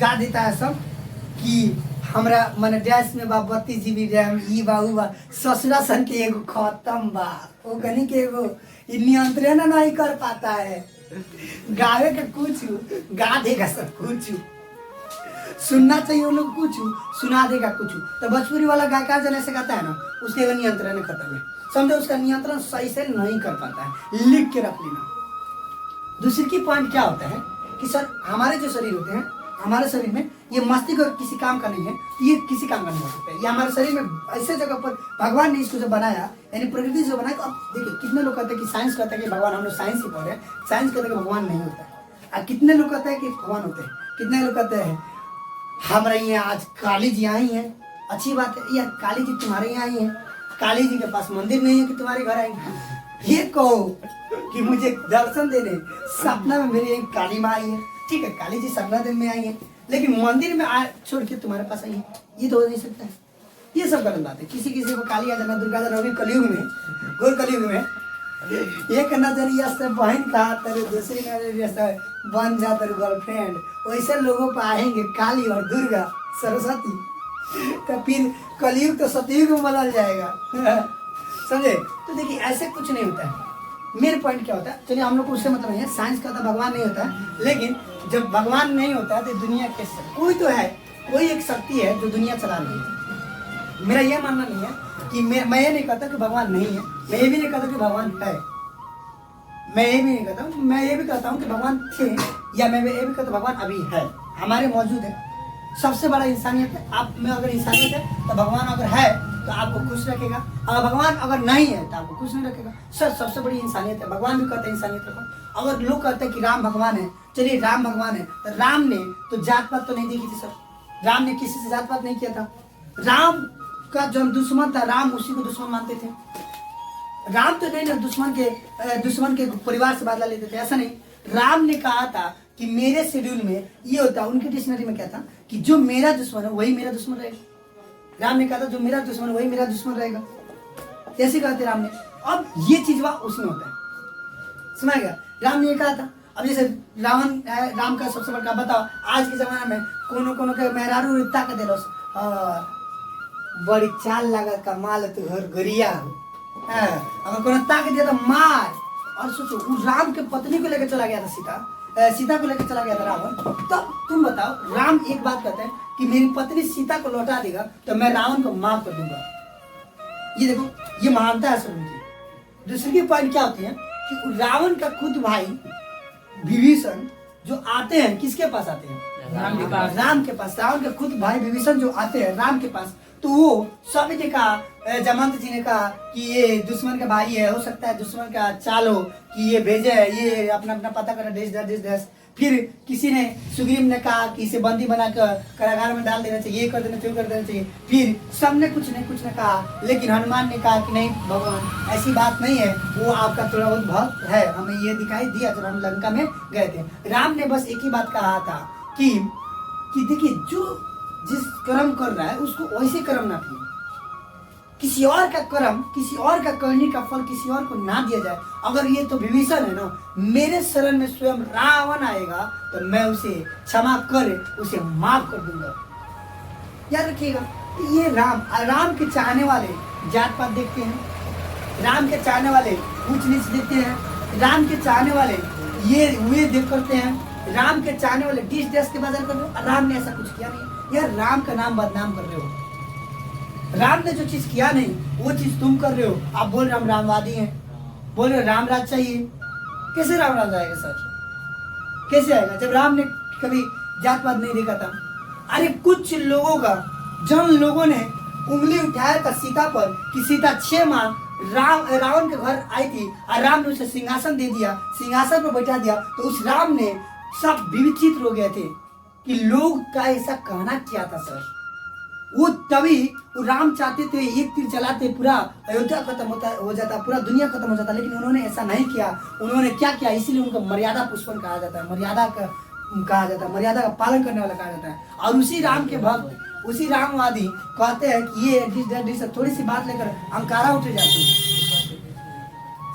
गा देता है सब कि हमरा मन डैश में बा 32 GB रैम ई बा उ बा ससुरा सन के एगो खत्म बा वो कहीं के एगो नियंत्रण नहीं कर पाता है। गावे का कुछ गा देगा सब कुछ, सुनना चाहिए उन लोग कुछ सुना देगा कुछ। तो भोजपुरी वाला गायकार जने से गाता है ना उसके एगो नियंत्रण खत्म है, समझो उसका नियंत्रण सही से नहीं कर पाता है, लिख के रख लेना। दूसरी की पॉइंट क्या होता है कि सर हमारे जो शरीर होते हैं, हमारे शरीर में ये मस्तिष्क किसी काम का नहीं है, ये किसी काम का नहीं हो सकता है। ये हमारे शरीर में ऐसे जगह पर भगवान ने इसको जो बनाया, यानी प्रकृति से बनाया। अब देखिए कितने लोग कहते हैं कि साइंस कहते हैं कि भगवान, हम लोग साइंस ही पढ़े, साइंस कहते हैं कि भगवान नहीं होता है। और कितने लोग कहते हैं कि भगवान होते हैं, कितने लोग कहते हैं हमारे यहाँ आज काली जी आई हैं। अच्छी बात है यार, काली जी तुम्हारे यहाँ आई हैं, काली जी के पास मंदिर नहीं है कि तुम्हारे घर आएंगे। ये कहो कि मुझे दर्शन देने सपना में मेरी एक काली माँ आई है, ठीक है काली जी सपना दिन में आई है, लेकिन मंदिर में आ छोड़ के तुम्हारे पास आई है, ये तो हो नहीं सकता है। ये सब गलत बात है। किसी किसी को काली आ जाना, दुर्गा जाना, अभी कलयुग में, घोर कलयुग में एक नजरिया से बहन कहा तेरे दूसरी नजरिया से बन जा तेरे गर्लफ्रेंड, वैसे लोगों पर आएंगे काली और दुर्गा सरस्वती, तो फिर कलयुग तो सतयुग में बदल जाएगा। समझे? तो देखिए ऐसे कुछ नहीं होता है। मेरे पॉइंट क्या होता है, चलिए हम लोग को उससे मतलब नहीं है, साइंस का तो भगवान नहीं होता है, लेकिन जब भगवान नहीं होता है तो दुनिया के कोई तो है, कोई एक शक्ति है जो दुनिया चला रही है। मेरा यह मानना नहीं है कि मैं ये नहीं कहता कि भगवान नहीं है, मैं ये भी नहीं कहता कि भगवान है, मैं ये भी नहीं कहता हूँ, मैं ये भी कहता हूँ कि भगवान थे, या मैं ये भी कहता भगवान अभी है, हमारे मौजूद है। सबसे बड़ा इंसानियत है। आप में अगर इंसानियत है तो भगवान अगर है तो आपको खुश रखेगा, और भगवान अगर नहीं है तो आपको खुश नहीं रखेगा। सर सबसे बड़ी इंसानियत है। भगवान भी कहते हैं इंसानियत रखो। अगर लोग कहते हैं कि राम भगवान है, चलिए राम भगवान है, तो राम ने तो जात पात तो नहीं देखी थी सर, राम ने किसी से जात पात नहीं किया था। राम का जो दुश्मन था, राम उसी को दुश्मन मानते थे। राम तो नहीं ना दुश्मन के परिवार से बदला लेते थे, ऐसा नहीं। राम ने कहा था कि मेरे शेड्यूल में ये होता, उनकी डिक्शनरी में क्या था कि जो मेरा दुश्मन है वही मेरा दुश्मन रहेगा। राम ने कहा था जो मेरा दुश्मन है वही मेरा दुश्मन रहेगा, ऐसे कहते राम ने। अब ये चीज वह उसमें होता है, समझ गया? राम ने ये कहा था। अब जैसे रावण है, राम का सबसे बड़ा, बताओ आज के जमाना में कोनो के मेहरारू रिश्ता के दिलो बड़ी चाल लगा कमाल तू हर गरिया हो, अगर कोनो ताक दिया तो मार। और सोचो वो राम के पत्नी को लेकर चला गया था, सीता को लेकर चला गया था रावण। तब तुम बताओ, राम एक बात कहते हैं कि मेरी पत्नी सीता को लौटा देगा तो मैं रावण को माफ कर दूंगा। ये देखो, ये महानता है सब की। दूसरी की पॉइंट क्या होती है कि रावण का खुद भाई विभीषण जो आते हैं, किसके पास आते हैं? राम के पास। राम के पास। रावण के खुद भाई विभीषण जो आते हैं राम के पास, तो वो सब ने कहा, जमंत जी ने कहा कि ये दुश्मन का भाई है, हो सकता है दुश्मन का चाल हो कि ये भेजे, ये अपना अपना पता करे देश। फिर किसी ने, सुग्रीव ने कहा कि इसे बंदी बनाकर कारागार में डाल देना चाहिए, ये कर देना चाहिए, कर देना चाहिए। फिर सबने कुछ ने कहा, लेकिन हनुमान ने कहा कि नहीं भगवान ऐसी बात नहीं है, वो आपका थोड़ा बहुत भक्त है, हमें ये दिखाई दिया जब हम लंका में गए थे। राम ने बस एक ही बात कहा था कि देखिए जो जिस कर्म कर रहा है उसको वैसे कर्म ना किए, किसी और का कर्म, किसी और का करने का फल किसी और को ना दिया जाए। अगर ये तो विभीषण है ना, मेरे शरण में स्वयं रावण आएगा तो मैं उसे क्षमा कर, उसे माफ कर दूंगा। याद रखिएगा, ये राम के चाहने वाले जात पात देखते हैं, राम के चाहने वाले ऊंच नीच देखते हैं, राम के चाहने वाले ये देख करते हैं, राम के चाहने वाले डिश डैश के बाजार कर रहे हो। राम ने ऐसा कुछ किया नहीं यार, राम का नाम बदनाम कर रहे हो। राम ने जो चीज किया नहीं वो चीज तुम कर रहे हो। आप बोल रहे हम रामवादी हैं, बोल रहे राम राज चाहिए। कैसे राम राज आएगा सर? कैसे आएगा जब राम ने कभी जात पात नहीं देखा था? अरे कुछ लोगों का, जन लोगों ने उंगली उठाया था सीता पर कि सीता 6 माह रावण के घर आई थी और राम ने उसे सिंहासन दे दिया, सिंहासन पर बैठा दिया, तो उस राम ने सब विचित्र हो गए थे कि लोग का ऐसा कहना क्या था सर। वो तभी वो राम चाहते थे एक तीर चलाते पूरा अयोध्या खत्म हो जाता, पूरा दुनिया खत्म हो जाता, लेकिन उन्होंने ऐसा नहीं किया। उन्होंने क्या किया, इसीलिए उनको मर्यादा पुष्पन कहा जाता है, मर्यादा का पालन करने वाला कहा जाता है। और उसी राम के भक्त, उसी रामवादी कहते हैं कि ये थोड़ी सी बात लेकर अंकारा उठे जाते हैं।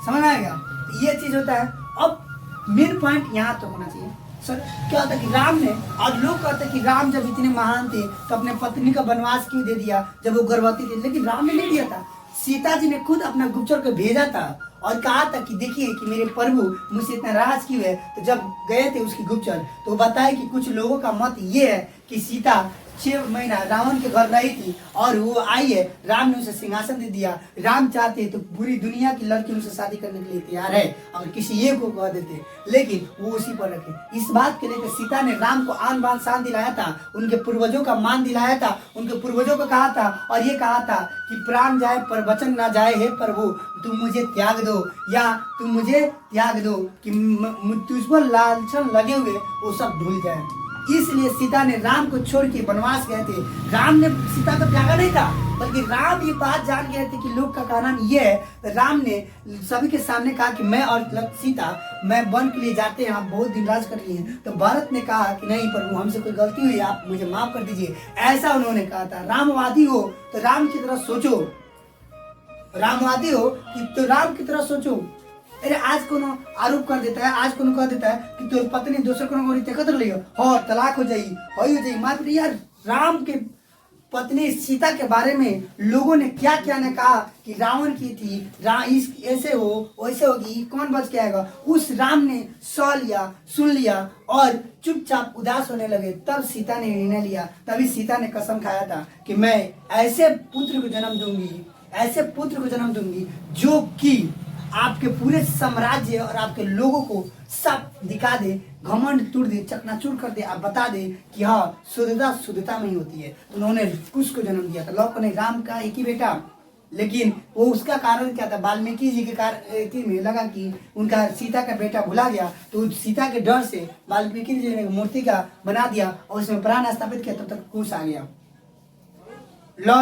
समझ आएगा? ये चीज होता है। अब मेन पॉइंट यहाँ तो होना चाहिए, सर क्या होता कि राम ने, और लोग कहते कि राम जब इतने महान थे तो अपने पत्नी का वनवास क्यों दे दिया जब वो गर्भवती थी, लेकिन राम ने नहीं दिया था। सीता जी ने खुद अपना गुप्तचर को भेजा था और कहा था कि देखिए कि मेरे प्रभु मुझसे इतना नाराज क्यों है। तो जब गए थे उसकी गुप्तचर तो बताया कि कुछ लोगों का मत ये है कि सीता 6 महीना रावण के घर रही थी और वो आई है, राम ने उसे सिंहासन दे दिया। राम चाहते तो पूरी दुनिया की लड़की उनसे शादी करने के लिए तैयार है, अगर किसी एक को कह देते, लेकिन वो उसी पर रखे। इस बात के लेकर सीता ने राम को आन बान शान दिलाया था, उनके पूर्वजों का मान दिलाया था, उनके पूर्वजों को कहा था और ये कहा था कि प्राण जाए पर वचन ना जाए, हे प्रभु तुम मुझे त्याग दो, या तुम मुझे त्याग दो कि तुझ पर लालचन लगे हुए वो सब भूल जाए। इसलिए सीता ने राम को छोड़ के वनवास गए थे। राम ने सीता को त्यागा नहीं था, बल्कि राम ये बात जान गए थे कि लोग का कहना ये है। राम ने सभी के सामने कहा कि मैं और सीता मैं वन के लिए जाते हैं, आप बहुत दिन राज कर लिए हैं। तो भरत ने कहा कि नहीं प्रभु हमसे कोई गलती हुई, आप मुझे माफ कर दीजिए, ऐसा उन्होंने कहा था। रामवादी हो तो राम की तरह सोचो, रामवादी हो कि तो राम की तरह सोचो। अरे आज कोनो आरोप कर देता है, आज कोनो कह देता है कि तोर पत्नी दोसर कोनो गोरी देखत रहियो, हो तलाक हो जाई, हो जाई। मात्र यार राम के पत्नी सीता के बारे में लोगों ने क्या क्या ने कहा कि रावण की थी, इस ऐसे हो वैसे होगी, कौन बच के आएगा। उस राम ने सह लिया, सुन लिया और चुपचाप उदास होने लगे। तब सीता ने निर्णय लिया, तभी सीता ने कसम खाया था कि मैं ऐसे पुत्र को जन्म दूंगी, ऐसे पुत्र को जन्म दूंगी जो कि आपके पूरे साम्राज्य और आपके लोगों को सब दिखा दे, घमंड तोड़ दे, चकनाचूर कर दे, आप बता दे कि हाँ शुद्धता शुद्धता में ही होती है। तो उन्होंने कुश को जन्म दिया था, लौक ने राम का एक ही बेटा, लेकिन वो उसका कारण क्या था, वाल्मीकि जी के कारण में लगा कि उनका सीता का बेटा भुला गया, तो सीता के डर से वाल्मीकि जी ने मूर्ति का बना दिया और उसमें प्राण स्थापित किया, तब तक कुश आ गया। लौ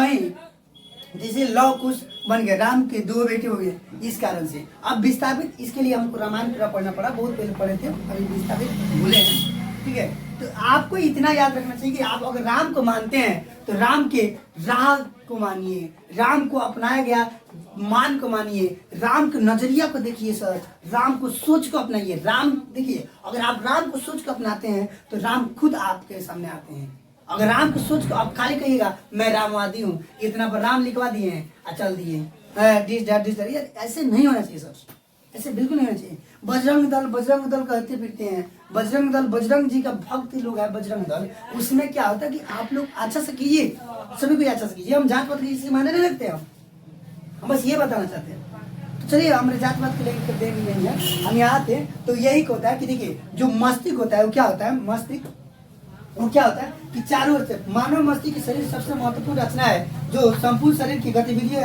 जैसे लौ कुश बन गए, राम के 2 बेटे हो गए इस कारण से। अब विस्थापित, इसके लिए हमको रामायण पूरा पढ़ना पड़ा, बहुत पहले पढ़े थे, अभी विस्थापित भूले हैं, ठीक है। तो आपको इतना याद रखना चाहिए कि आप अगर राम को मानते हैं तो राम के राह को मानिए, राम को अपनाया गया मान को मानिए, राम के नजरिया को देखिए सर, राम को सोच को अपनाइए। राम देखिए, अगर आप राम को सोच को अपनाते हैं तो राम खुद आपके सामने आते हैं। अगर राम को सोच को आप खाली कहिएगा मैं रामवादी हूँ, इतना पर राम लिखवा दिए हैं, चल दिए यार, ऐसे नहीं होना चाहिए सर, ऐसे बिल्कुल नहीं होना चाहिए। बजरंग दल कहते फिरते हैं, बजरंग दल बजरंग जी का भक्त लोग है बजरंग दल। उसमें क्या होता है कि आप लोग अच्छा से कीजिए, सभी को अच्छा से कीजिए। हम जात पात किसी मायने नहीं रखते, हम बस ये बताना चाहते हैं। तो चलिए हमारे जात पात के लेकर देख नहीं है, हम यहाँ थे। तो यही होता है कि देखिए जो मस्तिष्क होता है वो क्या होता है, मस्तिष्क वो क्या होता है कि चारों ओर से मानव मस्तिष्क की शरीर सबसे महत्वपूर्ण रचना है जो संपूर्ण शरीर की गतिविधि